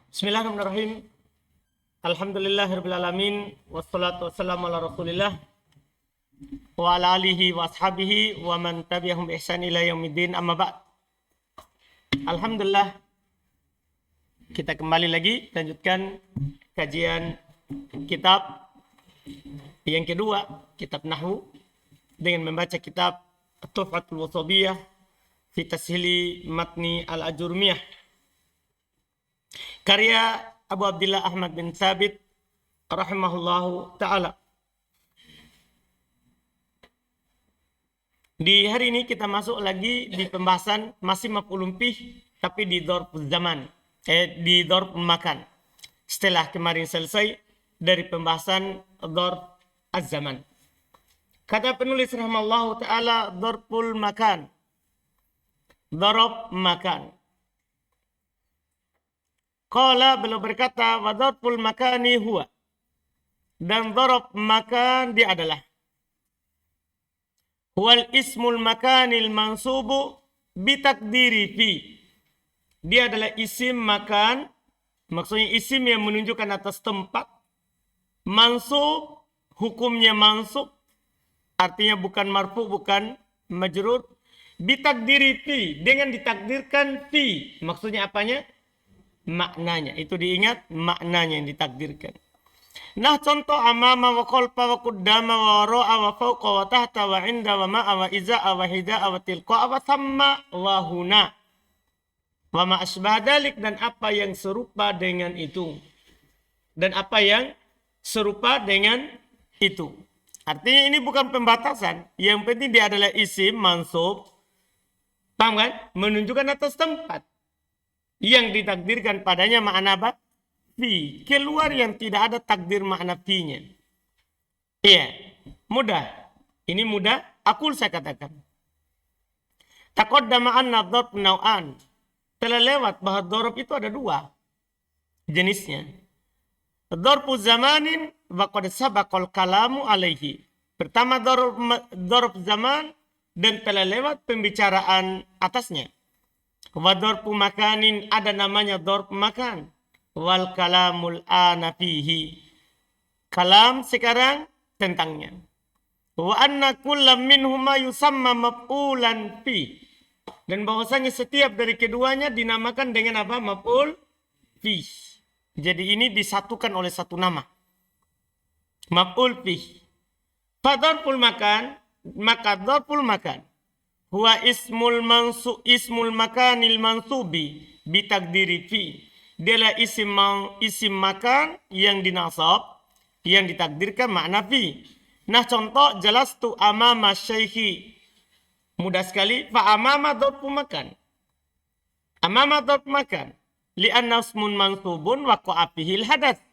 Bismillahirrahmanirrahim. Alhamdulillahirabbil alamin wassalatu wassalamu ala Rasulillah wa ala alihi wa ashabihi wa man tabi'ahum bi ihsan ila yaumiddin. Amma ba'd. Alhamdulillah, kita kembali lagi lanjutkan kajian kitab yang kedua, kitab Nahwu, dengan membaca kitab Tuhfatul Washabiyah fi Tashili Matni Al-Ajurmiyah karya Abu Abdillah Ahmad bin Thabit rahimahullahu ta'ala. Di hari ini kita masuk lagi di pembahasan masih maf'ulun bih, tapi di dzarf zaman, di dzarf makan. Setelah kemarin selesai dari pembahasan dzarf az-zaman. Kata penulis rahimahullahu ta'ala, dzarful makan. Dzarf makan. Qala, beliau berkata, wa dzarful makani huwa. Dan dzarf makan dia adalah huwal ismul makanil mansubu bitakdiri fi. Dia adalah isim makan, maksudnya isim yang menunjukkan atas tempat. Mansub, hukumnya mansub, artinya bukan marfu, bukan majrur. Bitakdiri fi, dengan ditakdirkan fi. Maksudnya apanya? Maknanya. Itu diingat, maknanya yang ditakdirkan. Nah, contoh amama wa khalfa wa qaddama wa wara'a wa fawqa wa tahta wa 'inda wa ma'a wa iza'a wa hida'a wa tilqa'a wa thamma wa huna. Wa ma asbah dalik, dan apa yang serupa dengan itu. Dan apa yang serupa dengan itu. Artinya ini bukan pembatasan. Yang penting dia adalah isim mansub. Paham kan? Menunjukkan atas tempat. Yang ditakdirkan padanya makna apa? Fi. Keluar yang tidak ada takdir makna fi-nya. Iya. Mudah. Ini mudah. Akul saya katakan. Taqaddama anna dzarf naw'an. Telah lewat bahwa dzarf itu ada dua jenisnya. Dzarfu zamanin wa qad sabaqal kalamu alaihi. Pertama dzarf zaman, dan telah lewat pembicaraan atasnya. Wa dzarfu makanin, ada namanya dzarf makan. Wal kalamul ana fihi. Kalam sekarang tentangnya. Wa anna kullam minhuma yusamma maf'ulan fi. Dan bahwasanya setiap dari keduanya dinamakan dengan apa? Maf'ul fi. Jadi ini disatukan oleh satu nama. Maf'ul fi. Fa dzarful makan, maka dzarful makan huwa ismul makanil mansubi bitakdiri fi. Dialah isim makan yang dinasab, yang ditakdirkan makna fi. Nah, contoh jalastu amama syaikhi. Mudah sekali. Fa amama dzarfu makan. Amama dzarfu makan. Li'anna ismun mansubun waqa'a fihil hadath.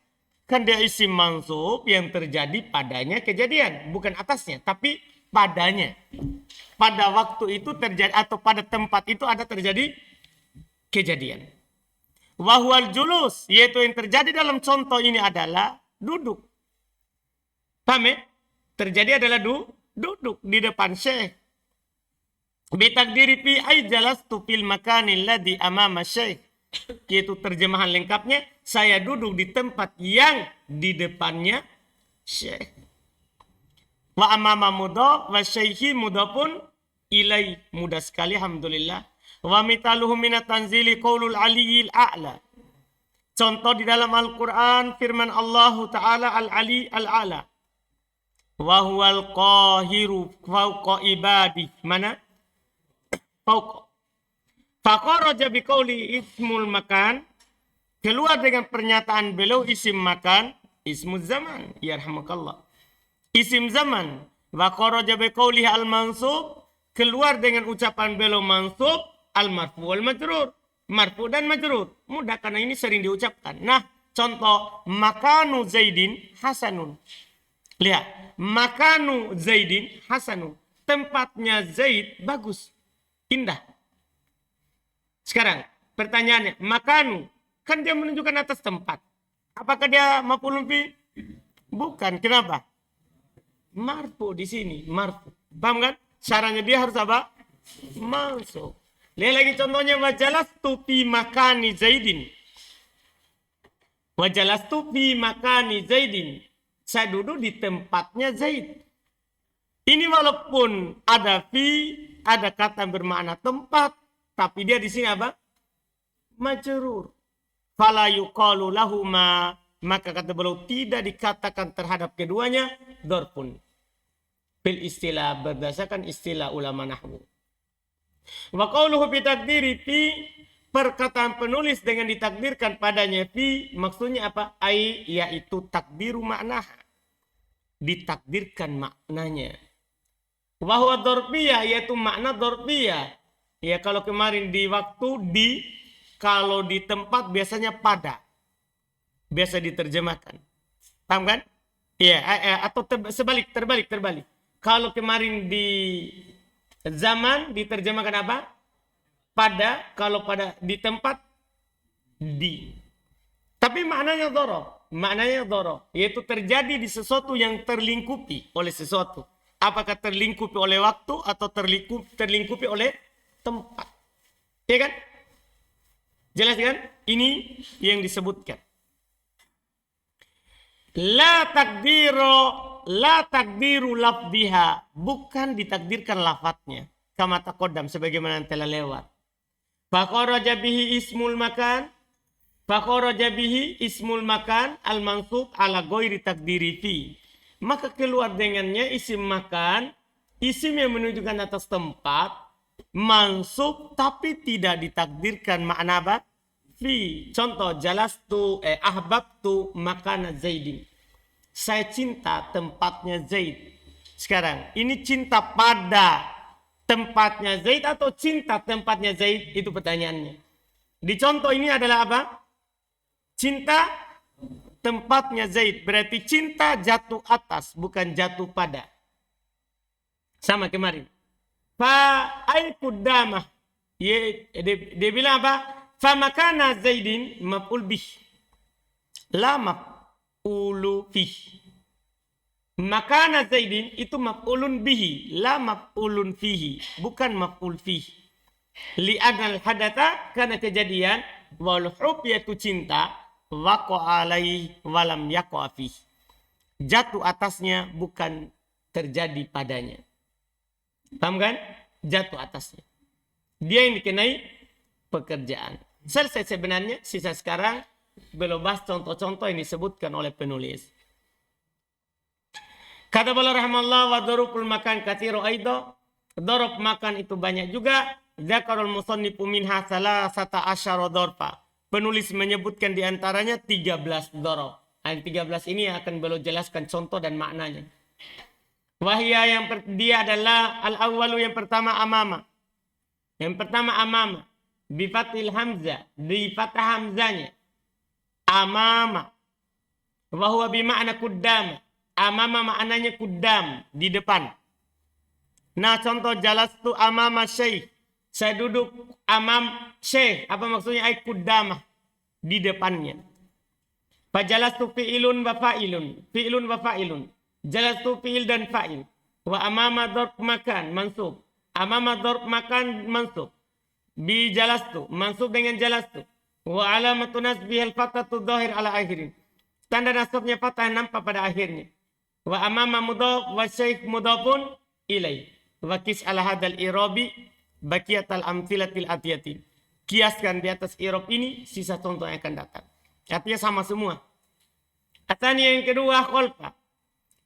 Kan dia isim mansub yang terjadi padanya kejadian, bukan atasnya, tapi padanya. Pada waktu itu terjadi, atau pada tempat itu ada terjadi kejadian. Wahwal julus, yaitu yang terjadi dalam contoh ini adalah duduk. Paham ya? Terjadi adalah duduk di depan syekh. Bitakdiri fi ay jalastu fil makanil ladzi amama syekh. Yaitu terjemahan lengkapnya, saya duduk di tempat yang di depannya syekh. Wa amama mudhaf wa syekhi mudhafun ilai. Mudah sekali, alhamdulillah. Wa mitaluhu minat tanzili qaulul aliyil a'la. Contoh di dalam Al-Quran firman Allah Ta'ala al-ali al-a'la. Wa huwal qahiru fawqa ibadi. Mana? Fawqa. Faqaraja biqauli ismul makan. Keluar dengan pernyataan beliau isim makan. Ismul zaman. Yarhamakallah. Isim zaman. Wa kharaja biqaulihi al-mansub, keluar dengan ucapan beliau mansub, al-marfu wal majrur. Marfu dan majrur. Mudah karena ini sering diucapkan. Nah, contoh makanu Zaidin hasanun. Lihat, makanu Zaidin hasanun. Tempatnya Zaid bagus, indah. Sekarang pertanyaannya, makanu kan dia menunjukkan atas tempat. Apakah dia maf'ulun bih? Bukan. Kenapa? Marfu di sini, marfu. Paham kan? Caranya dia harus apa? Mansub. Lihat lagi contohnya, wajalastu fi makani Zaidin. Wa jalastu fi makani Zaidin. Saya duduk di tempatnya Zaid. Ini walaupun ada fi, ada kata bermakna tempat, tapi dia di sini apa? Majrur. Fala yuqalu lahuma, maka kata beliau tidak dikatakan terhadap keduanya dzarfun. Bil istilah, berdasarkan istilah ulama nahwu. Wa qawluhu bi takdiri fi, perkataan penulis dengan ditakdirkan padanya fi, maksudnya apa? Ai, yaitu takdiru makna, ditakdirkan maknanya. Wa huwa dzarfiyah, yaitu makna dzarfiyah. Ya kalau kemarin di waktu di, kalau di tempat biasanya pada. Biasa diterjemahkan. Paham kan? Iya, atau terbalik. Kalau kemarin di zaman diterjemahkan apa? Pada, kalau pada di tempat di. Tapi maknanya dhorof, yaitu terjadi di sesuatu yang terlingkupi oleh sesuatu. Apakah terlingkupi oleh waktu atau terlingkupi oleh tempat. Ya kan? Jelas kan? Ini yang disebutkan. La takdiru lafdiha, bukan ditakdirkan lafadznya. Kama taqaddam, sebagaimana yang telah lewat. Fakharaja bihi ismul makan al-mansub ala ghairi takdiri fi. Maka keluar dengannya isim makan, isim yang menunjukkan atas tempat, mansub tapi tidak ditakdirkan makna apa? Fi. Contoh, jalastu ahbabtu makana Zaidin. Saya cinta tempatnya Zaid. Sekarang, ini cinta pada tempatnya Zaid atau cinta tempatnya Zaid? Itu pertanyaannya. Di contoh ini adalah apa? Cinta tempatnya Zaid. Berarti cinta jatuh atas, bukan jatuh pada. Sama kemarin. Fa ay kudamah. Dia bilang apa? Fa makana Zaidin maf'ul bih. La maf'ulu bih. Makana Zaidin itu maf'ulun bihi, la maf'ulun fihi, bukan maf'ul fihi. Li'anal hadatha, karena kejadian, wal hub yaitu cinta, waqa alaihi walam yaqa fihi. Jatuh atasnya bukan terjadi padanya. Paham kan? Jatuh atasnya. Dia yang dikenai pekerjaan. Selesai sebenarnya, sisa sekarang belum bahas contoh-contoh yang disebutkan oleh penulis. Kata beliau rahimahullah, wa dzaruful makan katsiru aidha. Dzaraf makan itu banyak juga. Dzakarul musannifu minha salasata asyara dzarfa. Penulis menyebutkan di antaranya 13 dzaraf. Yang 13 ini akan beliau jelaskan contoh dan maknanya. Wahia dia adalah al-awwalu, yang pertama amama. Yang pertama amama. Bifatil hamzah. Di fathah hamzanya. Amama. Wahuwa bima'na kuddama. Amama maknanya kuddam. Di depan. Nah contoh jalastu amama syekh. Saya duduk amam syekh. Apa maksudnya? Ay kuddama. Di depannya. Fajalastu fi'ilun wa fa'ilun. Fi'ilun wa fa'ilun. Jalastu fi'il dan fa'il. Wa amama dzarf makan mansub. Amama dzarf makan mansub. Bi jalastu mansub dengan jalastu. Wa alamatu nasbihil fathatu dzahir ala akhirin. Tanda nasabnya fathah nampak pada akhirnya. Wa amama mudhaf wa syekh mudhafun ilai. Wa qis ala hadal irabi baqiyatal amthilatil atiyati. Kiaskan di atas irab ini sisa contoh yang akan datang. Artinya sama semua. Atanya yang kedua kholfa.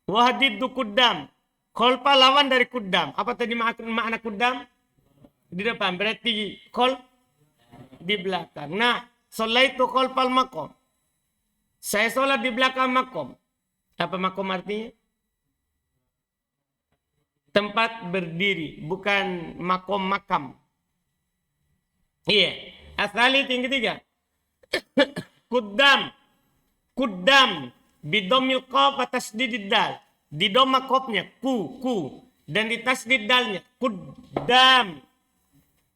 Wahadiddu kuddam. Kholfa lawan dari kuddam. Apa tadi makna kuddam? Di depan. Berarti khol di belakang. Nah, sholaitu kholfal maqam. Saya sholat di belakang makom. Apa makom artinya? Tempat berdiri. Bukan makom makam. Iya. Asali yang ketiga. Kuddam. Kuddam. Bidomil qaf tasdidid dal. Di doma qafnya ku. Dan di tasdid dalnya kuddam.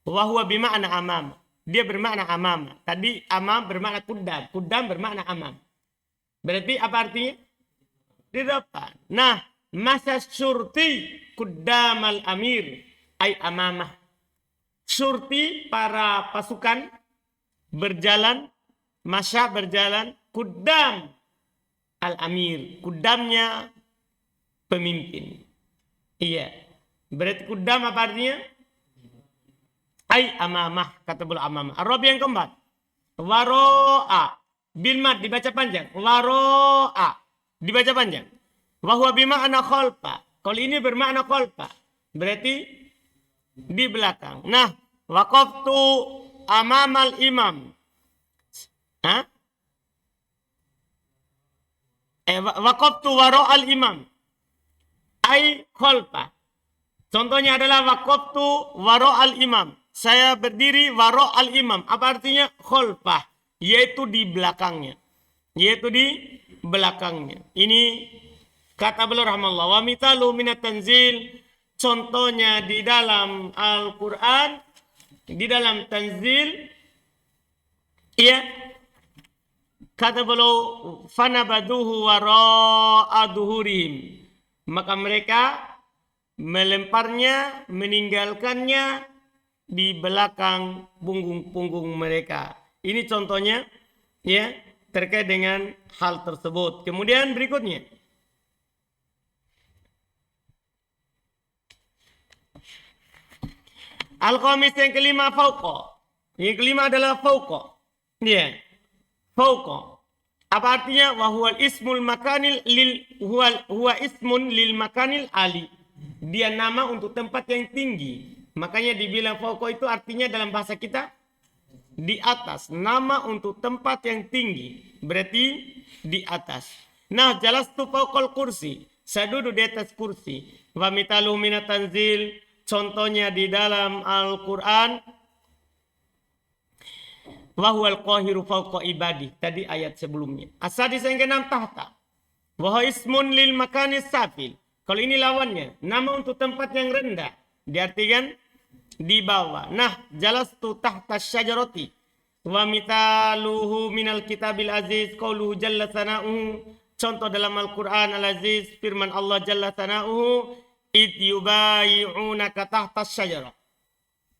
Wa huwa bima'na amam. Dia bermakna amam. Tadi amam bermakna kuddam. Kuddam bermakna amam. Berarti apa artinya? Di depan. Nah, masa syurti kuddamal amir ay amamah. Syurti para pasukan berjalan, masya berjalan Kudam al-amir, kudamnya pemimpin. Iya. Berarti kudam apa artinya? Ay amamah, kata beliau amamah. Arabi yang keempat. Waro'a. Bil mad dibaca panjang. Waro'a. Dibaca panjang. Wahwa bima'na khalfa. Kalau ini bermakna khalfa. Berarti di belakang. Nah, waqaftu amamal imam. Hah? Waqaftu waro'al imam. Ay khalfa. Contohnya adalah waqaftu waro'al imam. Saya berdiri waro'al imam. Apa artinya? Khalfah. Yaitu di belakangnya. Yaitu di belakangnya. Ini kata beliau rahmatullah. Wa mitalu minat tanzil. Contohnya di dalam Al-Quran. Di dalam tanzil. Iya. Kata beliau. Fanabaduhu waro'a duhurihim. Maka mereka melemparnya, meninggalkannya di belakang punggung-punggung mereka. Ini contohnya ya terkait dengan hal tersebut. Kemudian berikutnya. Al-Khamis yang kelima fauqa. Yang kelima adalah fauqa. Ya. Fauqa. Apa artinya? Wa huwal ismul makanil lil huwa ismun lil makanil ali. Dia nama untuk tempat yang tinggi. Makanya dibilang fauqa itu artinya dalam bahasa kita di atas. Nama untuk tempat yang tinggi. Berarti di atas. Nah, jalastu fauqal kursi. Saya duduk di atas kursi. Wa mitalu minat tanzil. Contohnya di dalam Al-Quran. Wa huwal qahiru fauqa ibadi. Tadi ayat sebelumnya. As-sadis yang ke-6 tahta. Wa huwa ismun lil makanis safil. Kalau ini lawannya. Nama untuk tempat yang rendah. Diartikan di bawah. Nah, jalastu tahta syajarati. Wa mitaluhu minal kitabil aziz. Qauluhu jalla sana'uhu. Contoh dalam Al-Quran Al-Aziz. Firman Allah jalla sana'uhu. Id yubayi'unaka tahta syajarah.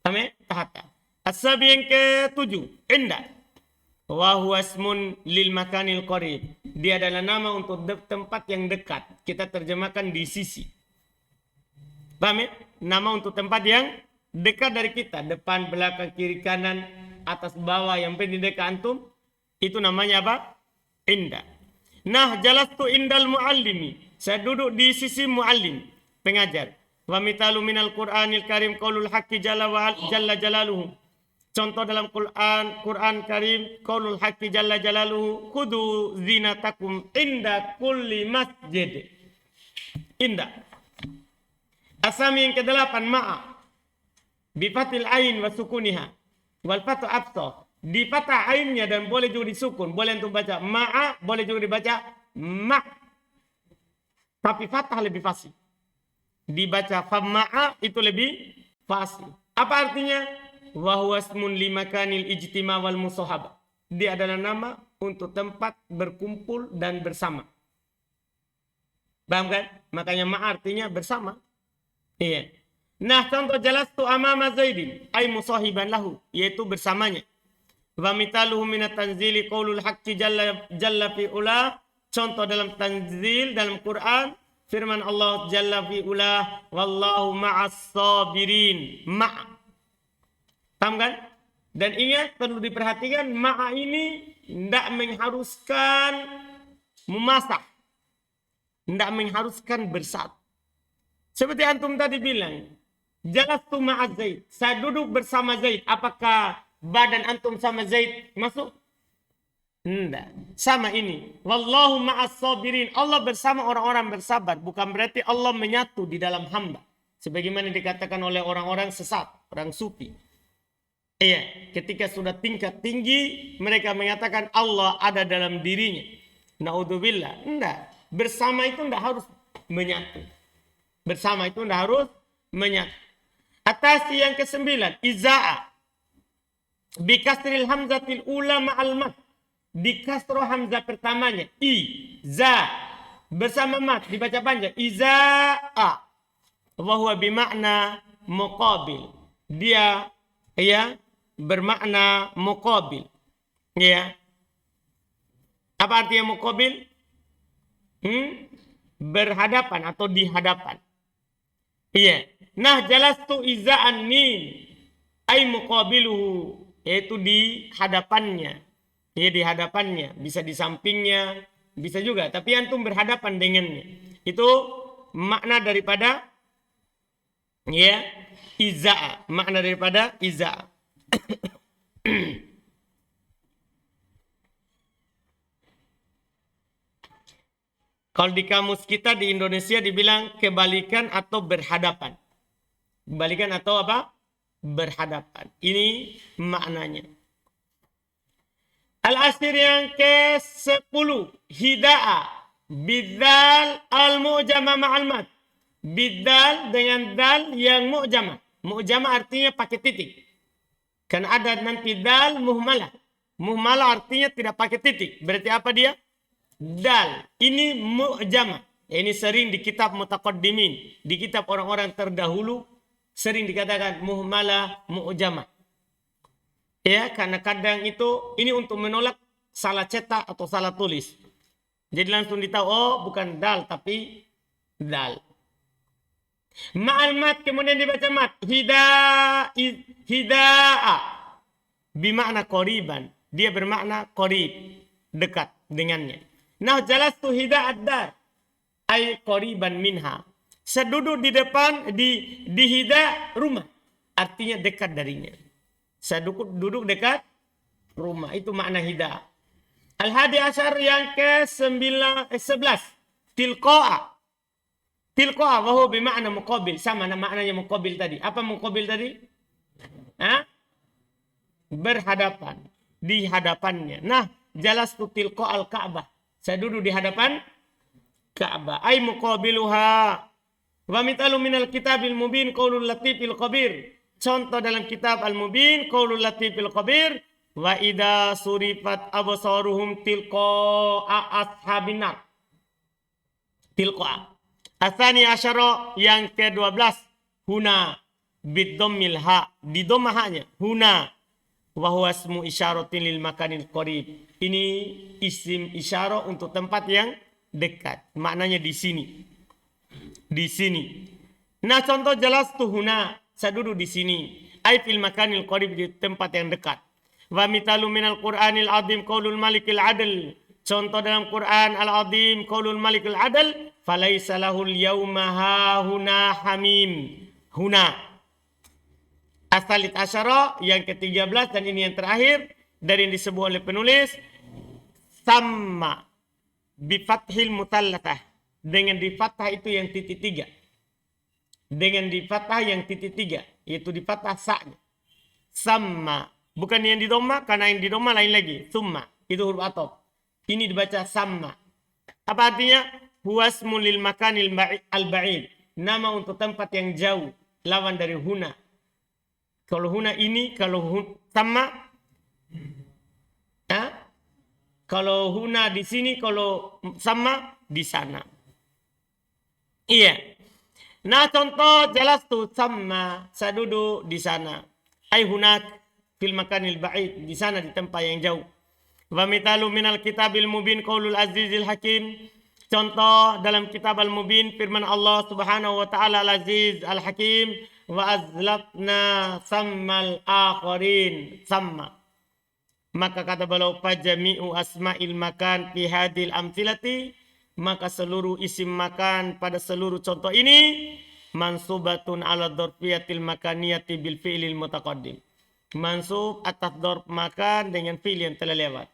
Amin? Tahta. As-sabi yang ke-7. Indah. Wa huwa ismun lil makanil qarib. Dia adalah nama untuk tempat yang dekat. Kita terjemahkan di sisi. Paham ya? Nama untuk tempat yang dekat dari kita. Depan, belakang, kiri, kanan, atas, bawah. Yang penting dekat antum. Itu namanya apa? Indah. Nah, jalastu indal muallimi. Saya duduk di sisi muallim. Pengajar. Wa mitalu minal Qur'anil karim qaulul haqqi jalla jalaluhu. Contoh dalam Quran Karim, qaulul haqqi jalla jalaluhu, khudu zinatakum inda kulli masjid. Indah. Asami yang ke-8 ma'a. Bifatil ain wa sukuniha. Wal fatu absah. Di patah ainnya dan boleh juga disukun. Boleh untuk baca ma'a, boleh juga dibaca ma'. Tapi fathah lebih fasih. Dibaca fama'a itu lebih fasih. Apa artinya? Wa huwa ismun limakanil ijtima wal musahabah. Dia adalah nama untuk tempat berkumpul dan bersama. Paham kan? Makanya ma' artinya bersama. Iya. Nah, contoh jalastu amama Zaidin ay musahiban lahu, yaitu bersamanya. Wa mitaluhu minat tanzili qaulul haqqi jalla fi ula. Contoh dalam tanzil dalam Quran firman Allah jalla fi ula, wallahu ma'as sabirin. Ma'. Paham kan? Dan ingat perlu diperhatikan ma'a ini tidak mengharuskan memasak. Tidak mengharuskan bersatu. Seperti antum tadi bilang, jalastu ma'a Zaid. Saya duduk bersama Zaid. Apakah badan antum sama Zaid masuk? Tidak. Sama ini. Wallahu ma'as sabirin. Allah bersama orang-orang bersabar. Bukan berarti Allah menyatu di dalam hamba. Sebagaimana dikatakan oleh orang-orang sesat. Orang sufi. Iya. Ketika sudah tingkat tinggi. Mereka mengatakan Allah ada dalam dirinya. Na'udzubillah. Tidak. Bersama itu tidak harus menyatu. Bersama itu tidak harus menyatu. Atas yang ke-9. Iza'a. Bikasril hamzatil ula ma'al mat. Di kasroh hamzah pertamanya. Iza. Bersama mat. Dibaca panjang. Iza'a. Wahuwa bimakna muqabil. Dia ya bermakna muqabil. Ya. Apa artinya muqabil? Berhadapan atau di hadapan. Iya. Nah, jalastu iza'an min ay muqabiluhu, yaitu di hadapannya. Ya, di hadapannya, bisa di sampingnya, bisa juga, tapi antum berhadapan dengannya. Itu makna daripada ya iza'a, makna daripada iza'a. Kalau di kamus kita di Indonesia dibilang kebalikan atau berhadapan. Kebalikan atau apa? Berhadapan. Ini maknanya. Al-Asir yang ke-10. Hida'a. Bidzal al-mu'jama ma'al mad. Bidzal dengan dal yang mu'jama. Mu'jama artinya pakai titik. Kan ada nanti dal muhmalah. Muhmalah artinya tidak pakai titik. Berarti apa dia? Dal. Ini mu'jama. Ini sering di kitab mutaqaddimin. Di kitab orang-orang terdahulu. Sering dikatakan muhmalah mu'jama. Ya, karena kadang itu ini untuk menolak salah cetak atau salah tulis. Jadi langsung ditahu, oh bukan dal tapi dal. Ma'al mat, kemudian dibaca mat. Hida'a. Bimakna qoriban. Dia bermakna qorib. Dekat dengannya. Nah, jalastu hida'ad dar. Ay qoriban minha. Seduduk di depan, di hida rumah. Artinya dekat darinya. Saya duduk dekat rumah. Itu makna hida. Al-hadi asyar yang ke-11. Tilqa'a. Tilqa'a wahu bimakna muqabil. Sama maknanya muqabil tadi. Apa muqabil tadi? Berhadapan. Di hadapannya. Nah, jalastu tilqa'al Ka'bah. Saya duduk di hadapan Ka'bah. Ay muqabiluha. Wa mitalu minal kitabil mubin qaulul latifil khabir. Contoh dalam kitab Al-Mubin qaulul latifil khabir wa idza surifat absaruhum tilqa'a ashabin nar. Tilqa'a. Atsani asyara yang ke-12 huna bidhammil ha, di dhammah hanya huna wa huwa ismu isyaratin lil makanil qarib. Ini isim isyarah untuk tempat yang dekat. Maknanya di sini. Di sini. Nah, contoh jelas tuh huna, saya duduk di sini. Ai fil makanil qarib, di tempat yang dekat. Wa mitalu minal Qur'anil azim qaulul malikil adl. Contoh dalam Quran al-azim qaulul malikil adl, falaisa lahul yauma hahuna hamim. Huna. Asalit asyara yang ke-13 dan ini yang terakhir dari yang disebut oleh penulis sama bifathil mutallathah. Dengan di fathah itu yang titik 3. Dengan di fathah yang titik 3. Yaitu di fathah sa'nya. Sama. Bukan yang di dhamma, karena yang di dhamma lain lagi. Summa. Itu huruf atop. Ini dibaca sama. Apa artinya? Huwasmu lil makanil al-ba'id. Nama untuk tempat yang jauh. Lawan dari huna. Kalau huna ini, kalau sama. Kalau huna di sini, kalau sama di sana. Iya. Nah, contoh jelas tuh sama. Saya duduk di sana. Ay hunak fil makanil ba'id. Di sana di tempat yang jauh. Wa mitalu minal kitabil mubin qaulul azizil hakim. Contoh dalam kitab al-mubin firman Allah subhanahu wa ta'ala al-aziz al-hakim. Wa azlafna sammal akharin. Sama. Maka kata beliau fajami'u asma'il makan fi hadil amthilati. Maka seluruh isim makan pada seluruh contoh ini mansubatun ala dzarfiyatil makaniyati bil fi'lil mutaqaddim. Mansub atas dzarf makan dengan fi'il yang telah lewat.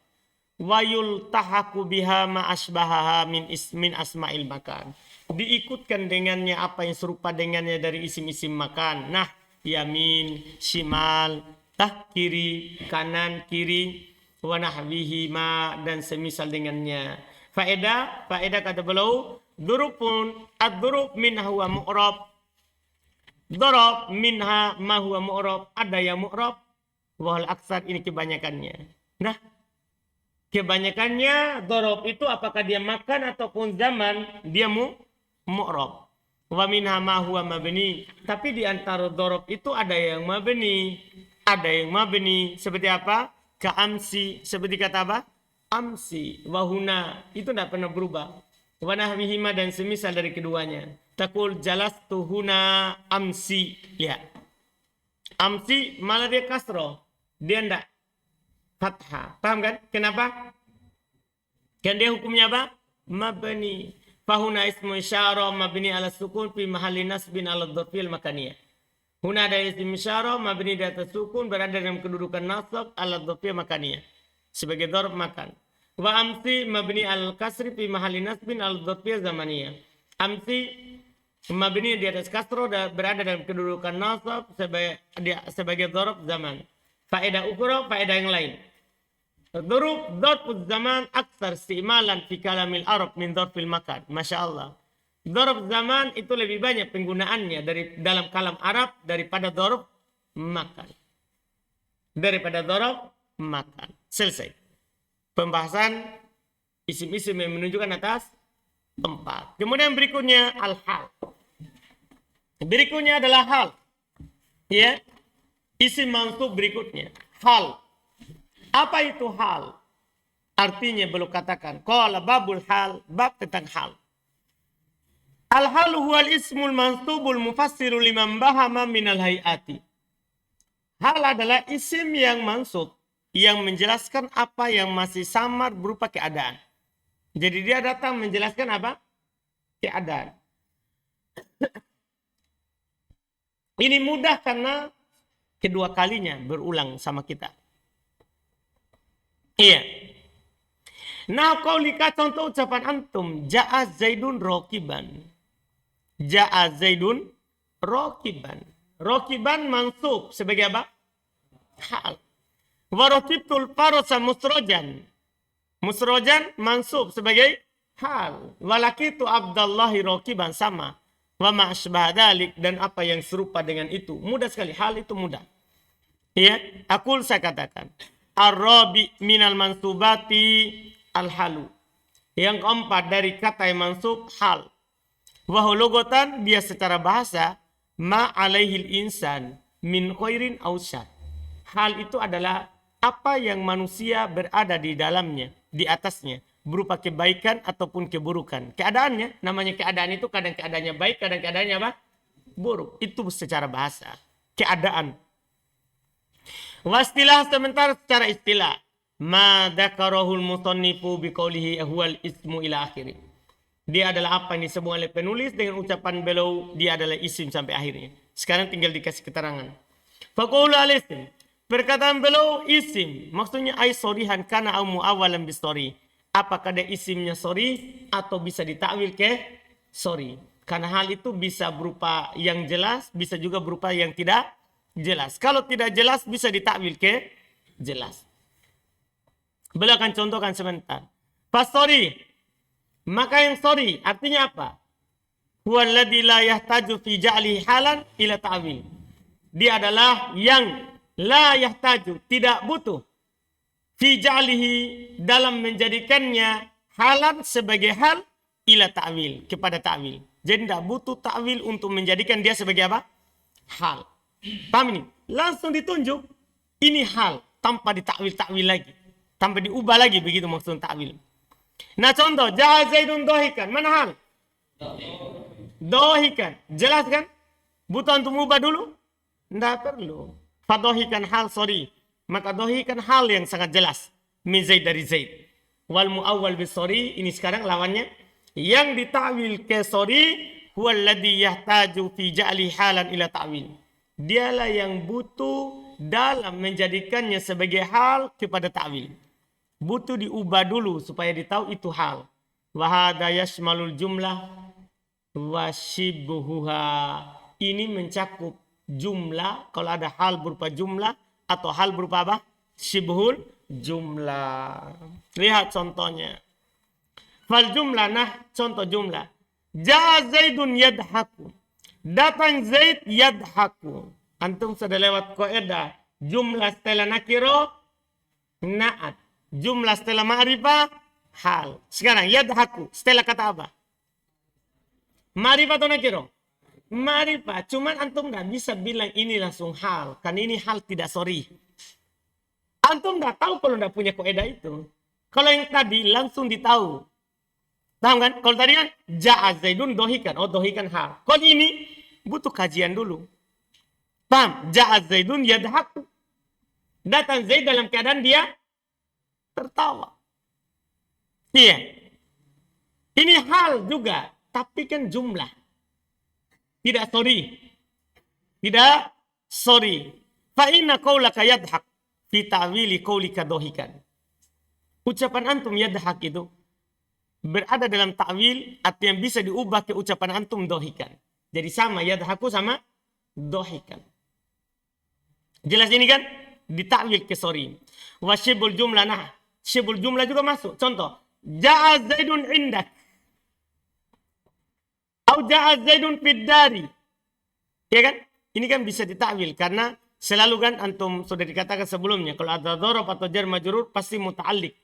Wa yultahaku biha ma asbahaha min ismin asma'il makan. Diikutkan dengannya apa yang serupa dengannya dari isim-isim makan. Nah, yamin, shimal, kiri, kanan, kiri, wa nahwihi ma dan semisal dengannya. Faedah kata beliau, durupun ad-durub minha huwa mu'rab. Durub minha ma huwa mu'rab, ada yang mu'rab, wal aksar ini kebanyakannya. Nah, kebanyakannya durub itu apakah dia makan ataupun zaman dia mu'rab. Wa minha ma huwa mabni. Tapi di antara durub itu ada yang mabni, ada yang mabni. Seperti apa? Ka'amsi, seperti kata apa? amsi, wahuna. Itu tidak pernah berubah. Wa nahwihima dan semisal dari keduanya. Takul jalastu huna amsi. Lihat. Amsi malah dia kasroh. Dia tidak fathah. Paham kan? Kenapa? Kan dia hukumnya apa? Mabni. Fahuna ismu isyarah mabni ala sukun fi mahalli nasbin ala dhafil makaniyah. Huna ada isim isyarah mabni di atas sukun berada dalam kedudukan nasab ala dhafil makaniyah. Sebagai dzarf makan. Wa amsi mabni al kasri fi mahalli nasbin al dhafil zamaniyah. Amsi mabni di atas kasro berada dalam kedudukan nasab sebagai dzarf zaman. Faedah ukra, faedah yang lain. Dzuruf dzarfuz zaman aktsar istimalan fi kalamil Arab min dzarfil makan. Masya Allah. Dzarf zaman itu lebih banyak penggunaannya dari dalam kalam Arab daripada dzarf makan. Daripada dzarf makan. Selesai. Pembahasan isim-isim yang menunjukkan atas tempat. Kemudian berikutnya al-hal. Berikutnya adalah hal. Ya. Isim mansub berikutnya. Hal. Apa itu hal? Artinya belum katakan. Qala babul hal. Bab tentang hal. Al-hal huwal ismul mansubul mufassiru liman bahama minal hayati. Hal adalah isim yang mansub. Yang menjelaskan apa yang masih samar berupa keadaan. Jadi dia datang menjelaskan apa? Keadaan. Ini mudah karena kedua kalinya berulang sama kita. Iya. Nah, qaulika contoh ucapan antum, ja'a Zaidun raqiban. Ja'a Zaidun raqiban. Raqiban mansub sebagai apa? Hal. Wa raqibtul farasa musrojan. Musrojan mansub sebagai hal. Walakitu Abdallahi raqiban sama. Wa ma asbah dzalik dan apa yang serupa dengan itu. Mudah sekali, hal itu mudah. Ya, aku saya katakan. Ar-rabi minal mansubati al-halu. Yang keempat dari kata yang mansub hal. Wahologotan dia secara bahasa ma alaihil insan min khairin aw syar. Hal itu adalah apa yang manusia berada di dalamnya, di atasnya, berupa kebaikan ataupun keburukan. Keadaannya, namanya keadaan itu kadang keadaannya baik, kadang keadaannya apa? Buruk. Itu secara bahasa. Keadaan. Wastilah sementara secara istilah. Ma dzakarahul musannifu biqaulihi huwal ismu ila akhiri. Dia adalah apa yang disebut oleh penulis dengan ucapan beliau dia adalah isim sampai akhirnya. Sekarang tinggal dikasih keterangan. Faqulu al-isim. Perkataan beliau isim. Maksudnya ay sorihan kana au muawwalan bisori. Apakah dia isimnya sori atau bisa ditakwil ke sori. Karena hal itu bisa berupa yang jelas, bisa juga berupa yang tidak jelas. Kalau tidak jelas bisa ditakwil ke jelas. Beliau akan contohkan sebentar. Pas sorry. Maka yang sorry artinya apa? Huwaladzi la yahtaju fi ja'li halan ila ta'wil. Dia adalah yang la yahtaju, tidak butuh. Fi ja'lihi dalam menjadikannya halan sebagai hal ila ta'wil, kepada ta'wil. Jadi tidak butuh ta'wil untuk menjadikan dia sebagai apa? Hal. Paham ini? Langsung ditunjuk. Ini hal. Tanpa ditakwil-takwil lagi. Tanpa diubah lagi. Begitu maksud takwil. Nah contoh. Ja'a Zaidun dohikan. Mana hal? Dohikan. Jelas kan? Butuh untuk ubah dulu? Tidak perlu. Fadohikan hal sorry. Maka dohikan hal yang sangat jelas. Min Zaid dari Zaid. Wal mu'awwal bis sorry. Ini sekarang lawannya. Yang ditakwil ke sorry. Huwaladzi yahtaju fi ja'li halan ila ta'wil. Dialah yang butuh dalam menjadikannya sebagai hal kepada ta'wil. Butuh diubah dulu supaya ditahu itu hal. Wahada yashmalul jumlah washibuhuha. Ini mencakup jumlah. Kalau ada hal berupa jumlah atau hal berupa apa? Shibhul jumlah. Lihat contohnya. Fal jumlah, nah contoh jumlah. Ja'a Zaidun yadhaku. Datang Zaid yadhaku. Antum sudah lewat kaidah jumlah setelah nakiro naat. Jumlah setelah ma'rifah hal. Sekarang yadhaku setelah kata apa? Ma'rifah atau nakiro? Ma'rifah. Cuman antum enggak bisa bilang ini langsung hal. Kan ini hal tidak sorry. Antum enggak tahu kalau enggak punya kaidah itu. Kalau yang tadi langsung ditahu. Paham kan? Kalau tadi kan ja'a Zaidun dohikan. Oh, dohikan hal. Kalau ini butuh kajian dulu. Paham? Ja'a Zaidun yadhaku. Datang Zaid dalam keadaan dia tertawa. Iya. Ini hal juga. Tapi kan jumlah. Tidak sorry. Tidak sorry. Fa'inna qawlaka yadhak. Fi ta'wili qawlika dohikan. Ucapan antum yadhak itu berada dalam ta'wil atau yang bisa diubah ke ucapan antum dohikan. Jadi sama yadhaku sama dohikan. Jelas ini kan? Ditakwil ke sorry. Wa syibul jumlah. Nah, syibul jumlah juga masuk. Contoh. Ja'a Zaidun indak. Atau ja'a Zaidun fid dari. Ya kan? Ini kan bisa ditakwil. Karena selalu kan antum sudah dikatakan sebelumnya. Kalau ada dhorob atau jar majrur pasti muta'alliq.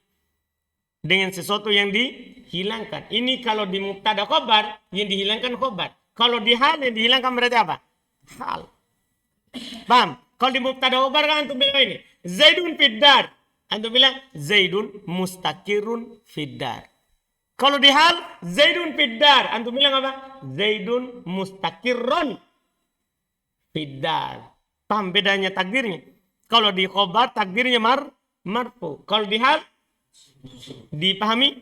Dengan sesuatu yang dihilangkan. Ini kalau di mubtada khobar, yang dihilangkan khobar. Kalau di hal, yang dihilangkan berarti apa? Hal. Paham? Kalau di mubtada khobar kan antum bilang ini. Zaidun fiddar. Antum bilang Zaidun mustakirun fiddar. Kalau di hal, Zaidun fiddar. Antum bilang apa? Zaidun mustakirun fiddar. Paham bedanya takdirnya? Kalau di khobar, takdirnya marfu. Kalau di hal, dipahami?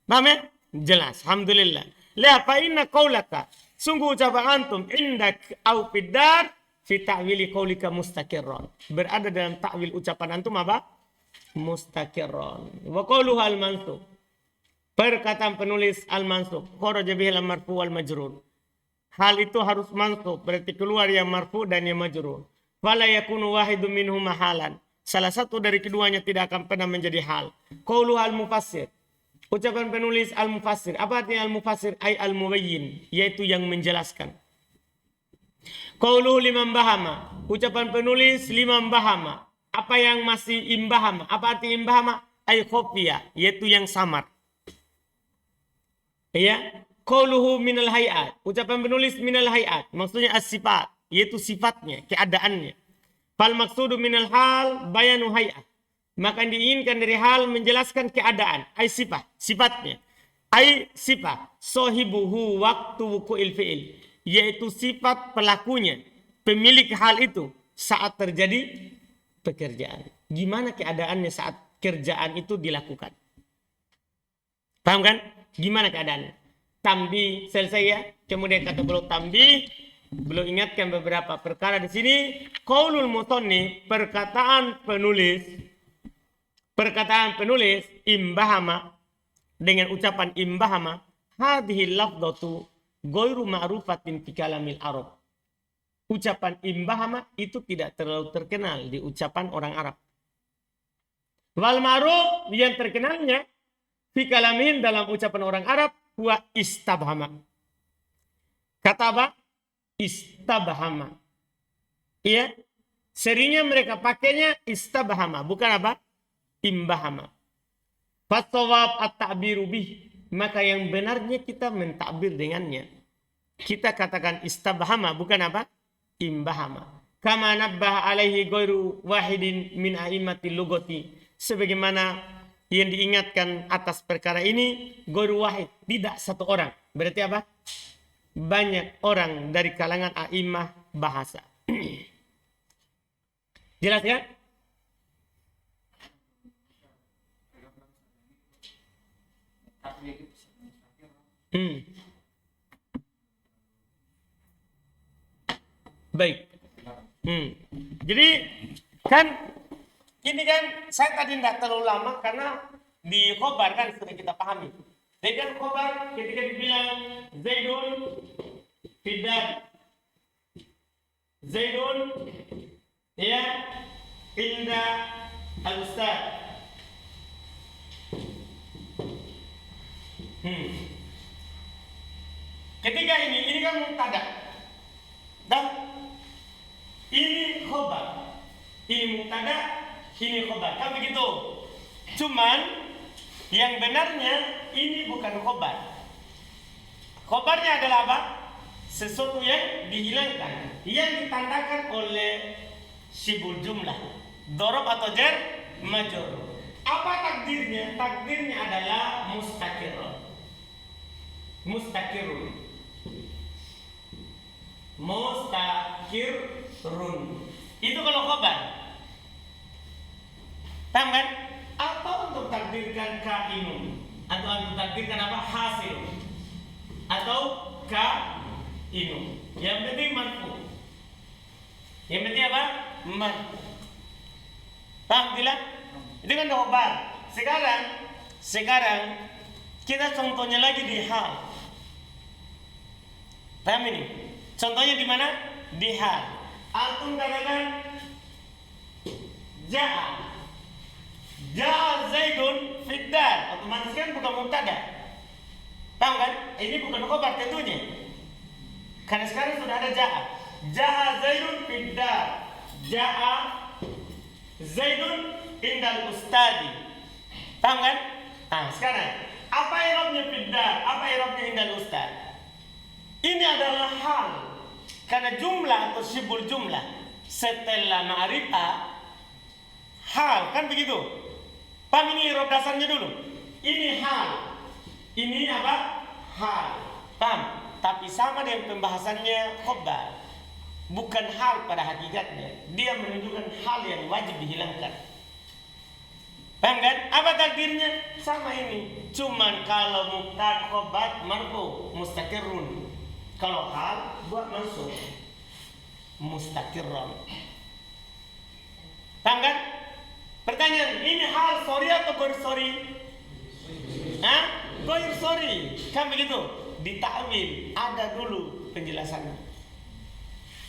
Paham ya? Jelas. Alhamdulillah. Lihat fa inna qaulaka. Sungguh ucapan antum indak au fiddar fi ta'wili qaulika mustaqirron. Berada dalam ta'wil ucapan antum apa? Mustaqirron. Wa qauluhu al-mansub. Perkataan penulis al-mansub. Kharaja bihi al-marfu wal majrur. Hal itu harus mansub, berarti keluar yang marfu dan yang majrur. Fala yakunu wahidun minhum halan. Salah satu dari keduanya tidak akan pernah menjadi hal. Qaulu al-mufassir. Ucapan penulis al-mufassir. Apa artinya al-mufassir? Ay al-mubayyin. Yaitu yang menjelaskan. Qaulu liman bahama. Ucapan penulis liman bahama. Apa yang masih imbahama. Apa arti imbahama? Ay khofiyah. Yaitu yang samar. Ya. Qauluhu minal hayat. Ucapan penulis minal hayat. Maksudnya as-sifat. Yaitu sifatnya. Keadaannya. Fal maksudu minal hal bayanu hay'ah. Maka diinginkan dari hal menjelaskan keadaan. Ay sifat. Sifatnya. Ay sifat. Sohibuhu waktu wuku'il fi'il. Yaitu sifat pelakunya. Pemilik hal itu. Saat terjadi pekerjaan. Gimana keadaannya saat kerjaan itu dilakukan. Paham kan? Gimana keadaannya? Tambi selesai ya. Kemudian kata beliau tambi. Belum ingatkan beberapa perkara di sini. Qaulul musannif, perkataan penulis imbahama dengan ucapan imbahama, hadhihi lafdhatu ghairu ma'rufatin fi kalamil arab. Ucapan imbahama itu tidak terlalu terkenal di ucapan orang Arab. Wal ma'ruf yang terkenalnya fi kalamin dalam ucapan orang Arab huwa istabhama. Kata apa? Istabhama. Iya. Seringnya mereka pakainya istabhama. Bukan apa? Imbahama. Fasawab at-ta'biru bih. Maka yang benarnya kita mentakbir dengannya. Kita katakan istabhama. Bukan apa? Imbahama. Kama nabbaha alaihi ghairu wahidin min a'immatil lugati. Sebagaimana yang diingatkan atas perkara ini. Ghairu wahid. Tidak satu orang. Berarti apa? Banyak orang dari kalangan a'imah bahasa. Jelas ya? Baik. Jadi kan ini kan saya tadi tidak terlalu lama karena di khobar kan sudah kita pahami. Jadi kan khobar ketika dibilang Zaidun fiddar. Zaidun ya inda al-ustad. Ketika ini kan mubtada. Dan ini khobar. Ini mubtada, ini khobar. Kan begitu. Cuman yang benarnya ini bukan khobar. Khobarnya adalah apa? Sesuatu yang dihilangkan, yang ditandakan oleh syibul jumlah, dhorob atau jar majrur. Apa takdirnya? Takdirnya adalah mustaqirun. Mustaqirun. Mustaqirun. Itu kalau khabar. Paham kan? Atau untuk takdirkan kainun, atau untuk takdirkan apa? Hasil. Atau kainun. Yang penting marfu. Yang penting apa? Marfu. Paham tidak? Itu kan khabar. Sekarang kita contohnya lagi di hal. Paham ini? Contohnya di mana? Di hal. Antum katakan Ja'a Zaidun fid dar. Otomatis kan bukan mubtada. Paham kan? Ini bukan khabar tentunya. Karena sekarang sudah ada ja'a. Ja'a Zaidun fid dar. Ja'a Zaidun indal ustadi. Paham kan? Nah, sekarang apa i'rabnya fid dar? Apa i'rabnya indal ustad? Ini adalah hal. Karena jumlah atau sibul jumlah setelah ma'rifah hal, kan begitu? Paham ini i'rab dasarnya dulu. Ini hal. Ini apa? Hal. Paham? Tapi sama dengan pembahasannya khabar. Bukan hal pada hakikatnya. Dia menunjukkan hal yang wajib dihilangkan. Paham kan? Apa takdirnya? Sama ini. Cuman kalau mubtada khabar marfu mustaqirrun. Kalau hal buat mansub mustaqirrun. Paham kan? Pertanyaan, ini hal sorry atau ghair sorry? Hah? Ghair sorry. Kan begitu? Ditakwil. Ada dulu penjelasannya.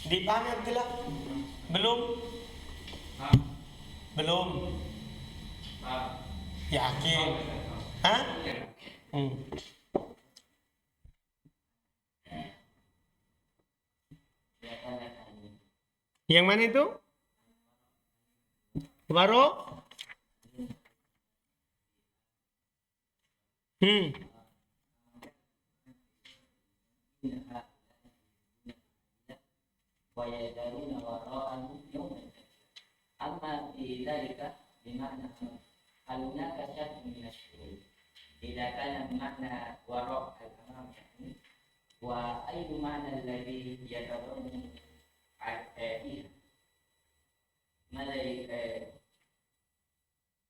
Dipahami Abdullah? Belum? Belum? Yakin? Hah? Yang mana itu? Waro? ويذرون وراءهم يوما أما في ذلك بمعنى هل هناك شك من الشهود إذا كان بمعنى وراء الأمام وأي معنى الذي يتضمن فيها ماذا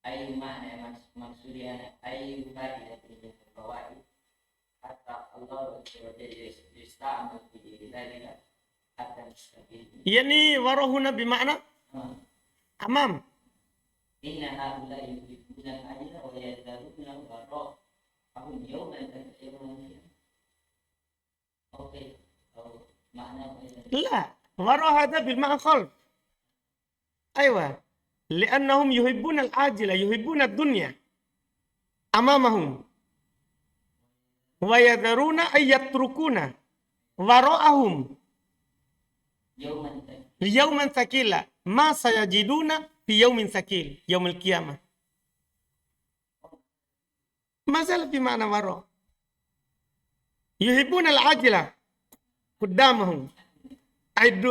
أي معنى مقصودي أنا أي فائدة من الفوائد حتى الله عز وجل يستعمل في ذلك. Yani warahuna bimakna amam. Inna haula yuhibbuna al-ajla wa yadharuna warahum yawman tad'una. Oke. Makna لا وراء هذا بالمعنى خلف. أيوة لأنهم يحبون العاجلة يحبون الدنيا أمامهم ويذرون أن يتركون وراءهم يوما ثقيلا ما سيجدون في يوم ثقيل يوم القيامة. ما زال في معنى وراء. يحبون العاجلة قدامهم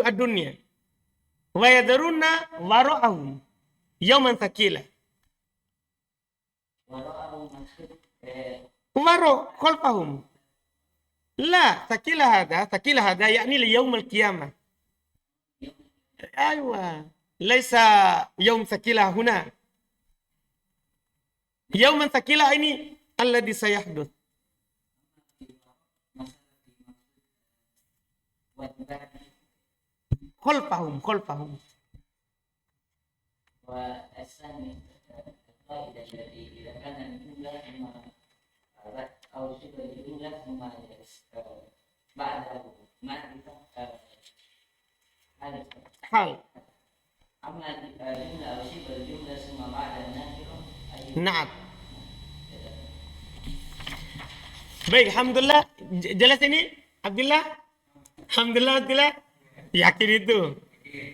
الدنيا ويذرون وراءهم يوما ثقيلا. وراء خلفهم. لا ثقيل هذا يعني ليوم القيامة. أيوة ليس يوم ثقيل هنا. يوما ثقيل ini الذي سيحدث. خلفهم والثاني القاعدة التي إذا كان الجملة أو شبه الجملة ثم بعد معرفة حال. أما الجملة أو شبه الجملة ثم بعد النافرة نعم. Baik, alhamdulillah. Jelas ini, Abdullah? Alhamdulillah, Abdullah. Yakin itu.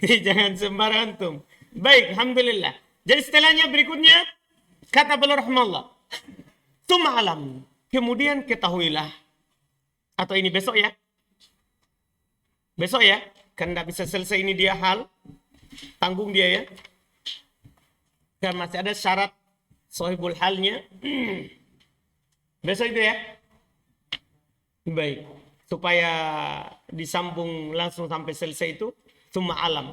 Jangan sembarangan antum. Baik, alhamdulillah. Jadi setelahnya berikutnya kata beliau rahimahullah. Tsumma alam. Kemudian ketahuilah. Atau ini besok ya. Besok ya. Kan tidak bisa selesai ini dia hal. Tanggung dia ya. Kan masih ada syarat Sohibul halnya. Besok itu ya. Baik. Supaya disambung langsung sampai selesai itu. Summa alam.